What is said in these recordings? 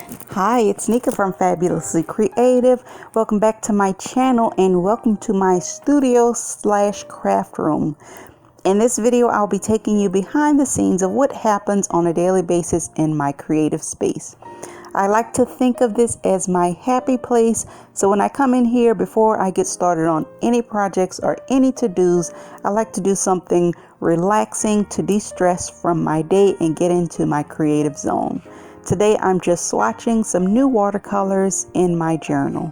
Hi, it's Nika from Fabulously Creative. Welcome back to my channel and welcome to my studio slash craft room. In this video, I'll be taking you behind the scenes of what happens on a daily basis in my creative space. I like to think of this as my happy place, so when I come in here before I get started on any projects or any to-dos, I like to do something relaxing to de-stress from my day and get into my creative zone. Today I'm just swatching some new watercolors in my journal.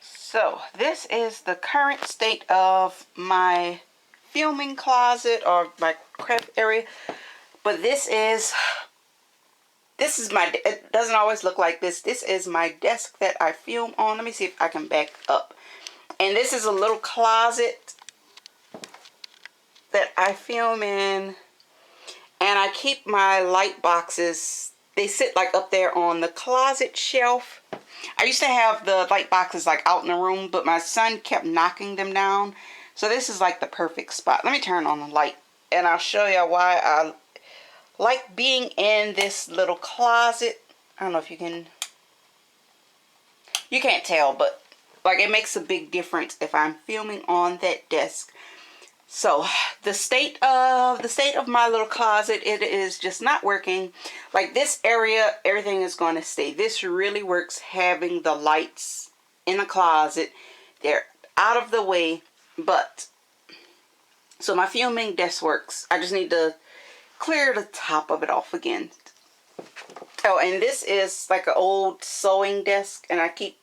So this is the current state of my filming closet or my craft area. But this is my, it doesn't always look like this. This is my desk that I film on. Let me see if I can back up. And this is a little closet that I film in. And I keep my light boxes, they sit like up there on the closet shelf. I used to have the light boxes like out in the room, but my son kept knocking them down. So this is like the perfect spot. Let me turn on the light and I'll show you why I like being in this little closet. I don't know if you can't tell, but like it makes a big difference if I'm filming on that desk. So the state of my little closet, it is just not working. Like this area, everything is going to stay. This really works having the lights in the closet. They're out of the way, but so my filming desk works. I just need to clear the top of it off again. Oh, and this is like an old sewing desk, and I keep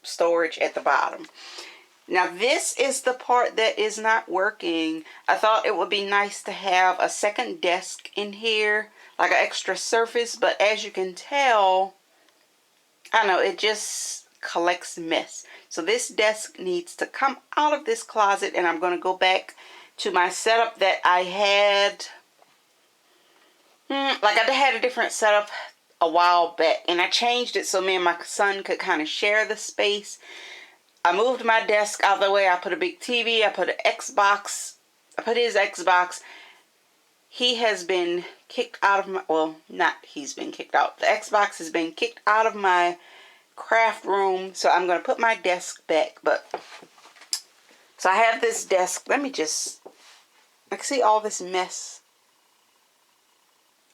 storage at the bottom. Now this is the part that is not working. I thought it would be nice to have a second desk in here, like an extra surface, but as you can tell, I don't know, it just collects mess. So this desk needs to come out of this closet, and I'm going to go back to my setup that I had. Like I had a different setup a while back, and I changed it so me and my son could kind of share the space. I moved my desk out of the way. I put a big TV. I put an Xbox. I put his Xbox. He has been kicked out of my, well, not he's been kicked out. The Xbox has been kicked out of my craft room. So I'm going to put my desk back. But, so I have this desk. Let me just, I can see all this mess.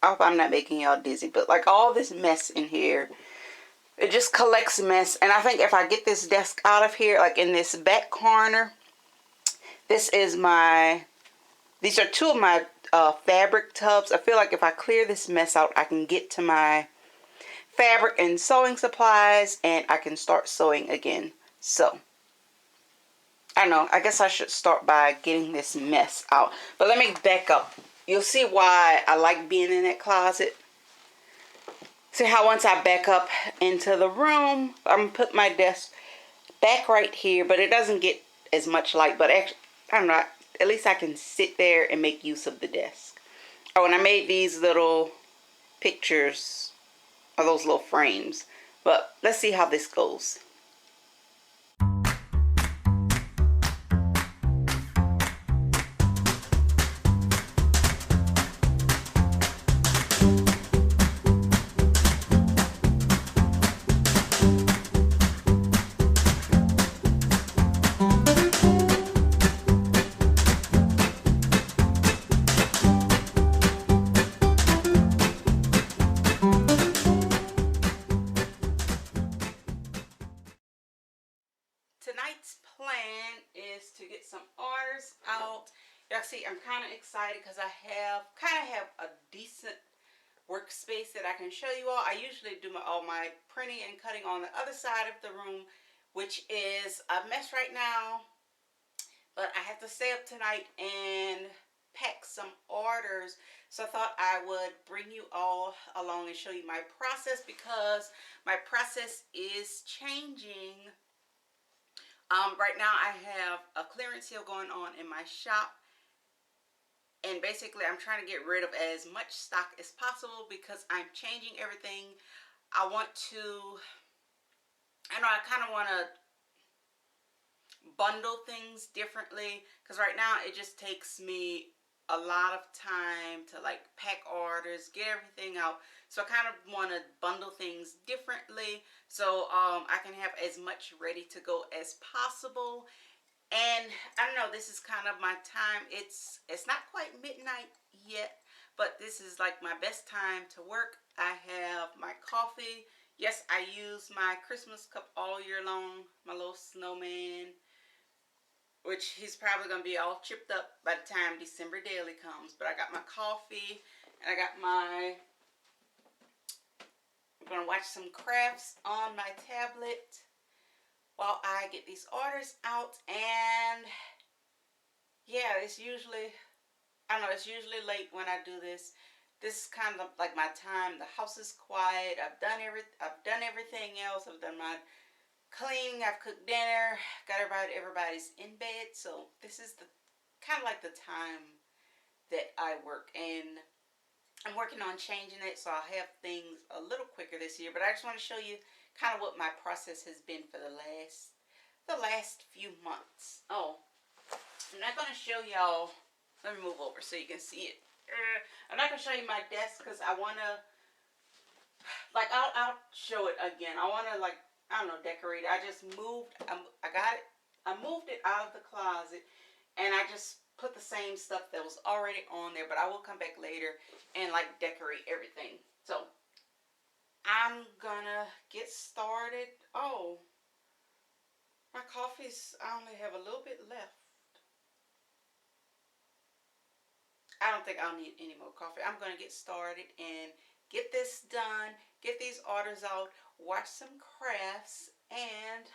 I hope I'm not making y'all dizzy. But like all this mess in here. It just collects mess. And I think if I get this desk out of here, like in this back corner, this is my, these are two of my fabric tubs. I feel like if I clear this mess out, I can get to my fabric and sewing supplies and I can start sewing again. So, I don't know. I guess I should start by getting this mess out. But let me back up. You'll see why I like being in that closet. See how once I back up into the room, I'm going to put my desk back right here, but it doesn't get as much light, but actually, I don't know, at least I can sit there and make use of the desk. Oh, and I made these little pictures, or those little frames, but let's see how this goes. some orders out. Y'all see, I'm kind of excited because I have a decent workspace that I can show you all. I usually do all my printing and cutting on the other side of the room, which is a mess right now. But I have to stay up tonight and pack some orders. So I thought I would bring you all along and show you my process, because my process is changing. Right now I have a clearance sale going on in my shop. And basically I'm trying to get rid of as much stock as possible because I'm changing everything. I kind of want to bundle things differently, because right now it just takes me a lot of time to like pack orders, get everything out. So I kind of want to bundle things differently so I can have as much ready to go as possible. And I don't know, this is kind of my time. It's not quite midnight yet, but this is like my best time to work. I have my coffee. Yes, I use my Christmas cup all year long, my little snowman, which he's probably going to be all chipped up by the time December daily comes. But I got my coffee, and I got I'm going to watch some crafts on my tablet while I get these orders out. And yeah, it's usually, I don't know, it's usually late when I do this. This is kind of like my time. The house is quiet. I've done everything else. I've done my cleaning, I've cooked dinner, got everybody's in bed. So this is the kind of like the time that I work, and I'm working on changing it so I'll have things a little quicker this year. But I just want to show you kind of what my process has been for the last few months. Oh, I'm not going to show y'all. Let me move over so you can see it. I'm not going to show you my desk because I want to, like, I'll show it again. I want to, like, I don't know, decorate. I just moved, I moved it out of the closet, and I just put the same stuff that was already on there, but I will come back later and like decorate everything. So I'm gonna get started. Oh, my coffee's, I only have a little bit left. I don't think I'll need any more coffee. I'm gonna get started and get this done, get these orders out, watch some crafts, and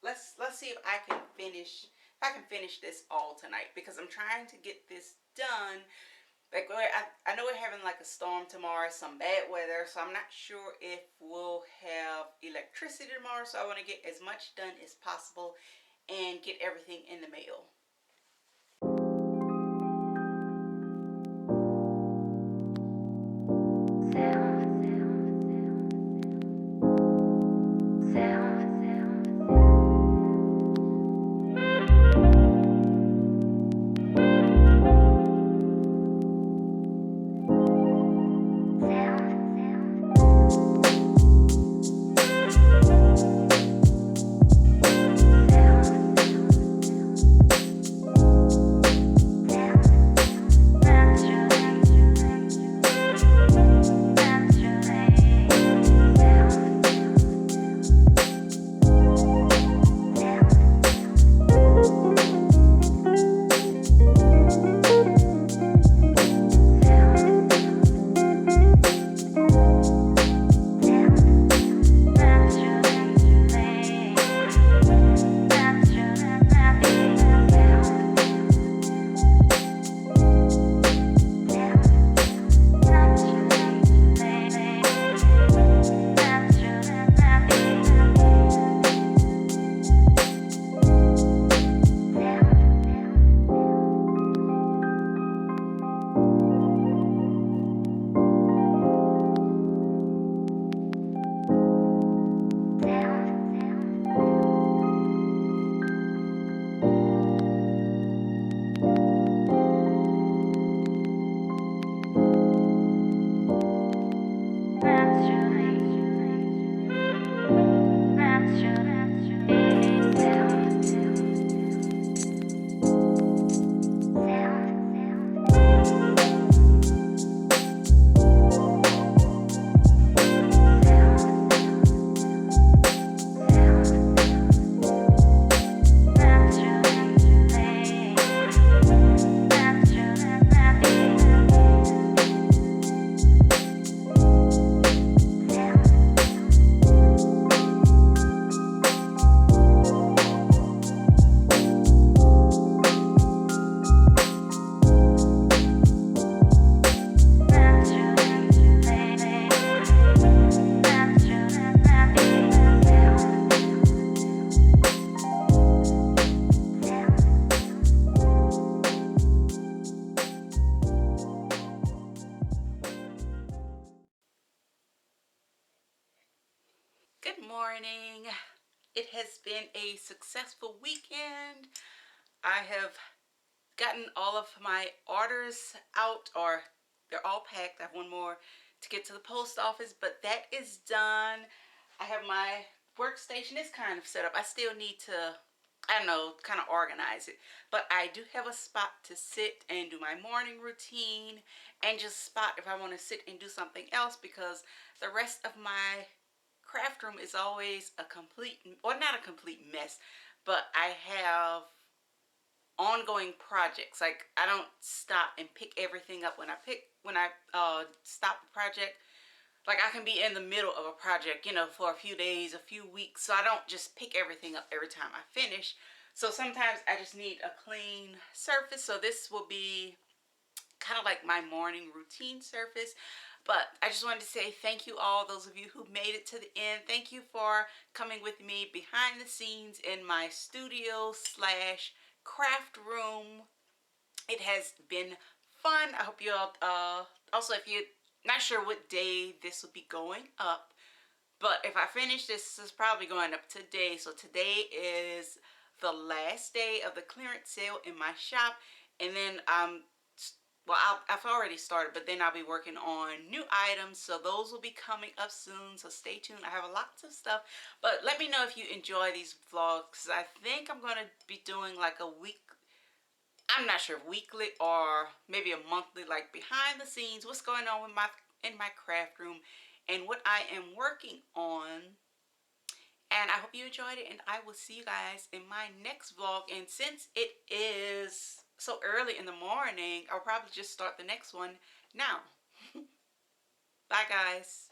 let's see if I can finish this all tonight, because I'm trying to get this done. Like, I know we're having like a storm tomorrow, some bad weather, so I'm not sure if we'll have electricity tomorrow. So I want to get as much done as possible and get everything in the mail. Good morning. It has been a successful weekend. I have gotten all of my orders out, or they're all packed. I have one more to get to the post office, but that is done. I have my workstation. It's kind of set up. I still need to, I don't know, kind of organize it. But I do have a spot to sit and do my morning routine, and just spot if I want to sit and do something else, because the rest of my craft room is always a complete, or not a complete mess, but I have ongoing projects. Like, I don't stop and pick everything up when I stop the project. Like, I can be in the middle of a project, you know, for a few days, a few weeks, so I don't just pick everything up every time I finish. So sometimes I just need a clean surface. So this will be kind of like my morning routine surface. But I just wanted to say thank you all, those of you who made it to the end. Thank you for coming with me behind the scenes in my studio slash craft room. It has been fun. I hope you all, also, if you're not sure what day this will be going up, but if I finish this is probably going up today. So today is the last day of the clearance sale in my shop, and then well, I've already started, but then I'll be working on new items, so those will be coming up soon, so stay tuned. I have lots of stuff, but let me know if you enjoy these vlogs, because I think I'm going to be doing like a week, I'm not sure, weekly or maybe a monthly, like behind the scenes, what's going on with in my craft room and what I am working on. And I hope you enjoyed it, and I will see you guys in my next vlog. And since it is so early in the morning, I'll probably just start the next one now. Bye, guys.